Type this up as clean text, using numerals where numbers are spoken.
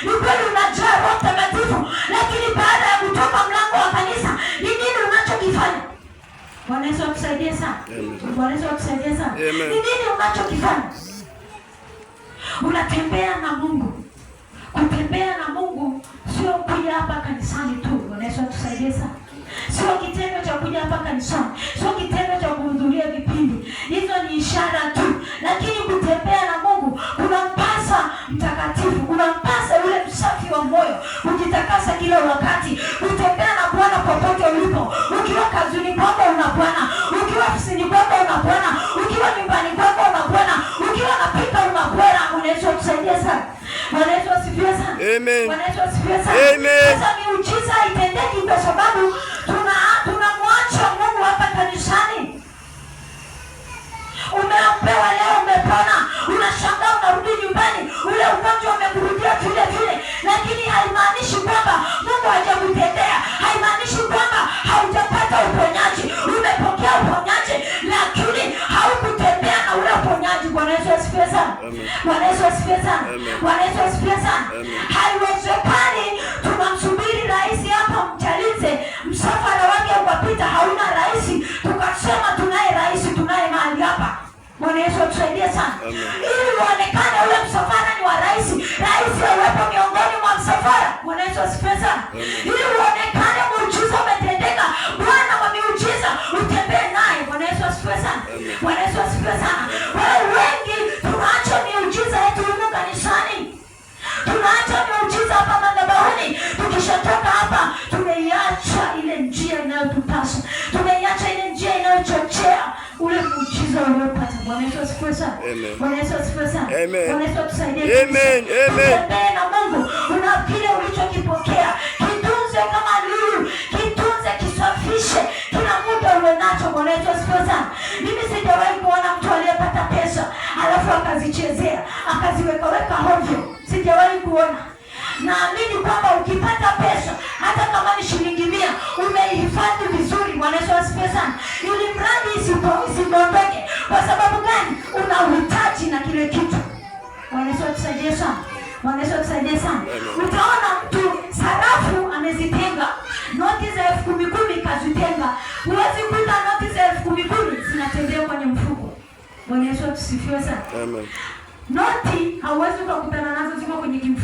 Ni kweli unajaa Roho Mtakatifu, lakini baada ya kutoka mlango wa kanisa ni nini unachokifanya? Bwana Yesu atusaidie sana. Bwana Yesu atusaidie sana. Ni nini unachokifanya? Unatembea na Mungu. Kutembea na Mungu sio kuja hapa kanisani tu. Bwana Yesu atusaidie sana. Sio kitendo cha kuja hapa kanisani, sio kitendo cha kuhudhuria vipindi. Hizo ni ishara tu. Lakini kutembea na Mungu kunampasa mtakatifu, kunampasa yule msafi wa moyo, kujitakasa kila wakati, kutembea na Bwana popote ulipo. Ukiwa kazini kwako una Bwana, ukiwa ofisini kwako una Bwana, ukiwa nyumbani kwako una Bwana, ukiwa unapika una Bwana. Bwana Yesu atusaidie sana. Bwana Yesu asifiwe sana. Amen. Bwana Yesu asifiwe sana. Amen. Sasa miujiza haitendeki kwa sababu tunamwacha Mungu hapa kanisani. Umeombewa leo, umepona, unashangaa unarudi nyumbani, ule ugonjwa umekurudia vile vile, lakini haimaanishi kwamba Mungu hajakutendea, haimaanishi kwamba haujapata uponyaji. Umepokea uponyaji, lakini haukutembea na ule uponyaji. Bwana Yesu asifiwe sana. Bwana Yesu asifiwe sana. Bwana Yesu asifiwe sana. Haiwezekani tunamsubiri rais hapa Mchalinze, msafara wake ukapita hauna rais, tukasema tunaye rais, tunaye mahali hapa. Bwana Yesu atusaidie sana. Ili uonekane ule msafara ni wa rais, rais awepo miongoni mwa msafara. Bwana Yesu asifiwe sana. Ili uonekane muujiza umetendeka, Bwana wa miujiza utembee naye. Bwana Yesu asifiwe sana. Bwana Yesu asifiwe sana. Wao wengi tunaacha miujiza yetu huko kanisani. Tunaacha miujiza hapa madhabahuni. Tukishatoka hapa tumeiacha ile njia inayotupasa. Tumeiacha ile njia inayochochea ule muujiza uliopata. Bwana Yesu asifiwe sana. Bwana Yesu asifiwe sana. Bwana Yesu atusaidie. Amen. Tembea na Mungu. Una kile ulichokipokea, kitunze kama lulu, kitunze, kisafishe kila muda uwe nacho. Bwana Yesu asifiwe sana. Mimi sijawahi kuona mtu aliyepata pesa alafu akazichezea, akaziweka hovyo. Sijawahi kuona. Naamini kwamba ukipata pesa, hata kama ni shilingi 100, umeihifadhi vizuri. Bwana Yesu asifiwe sana. Ili mradi isidondoke. Kwa sababu gani? Una uhitaji na kile kitu. Bwana Yesu atusaidie sana. Bwana Yesu atusaidie sana. Utaona mtu sarafu amezitenga, noti za 10,000 kazitenga. Huwezi kuta noti za 10,000 zinatembea kwenye mfuko. Bwana Yesu atusifiwe sana. Amen. Noti hauwezi kukutana nazo ziko kwenye mfuko.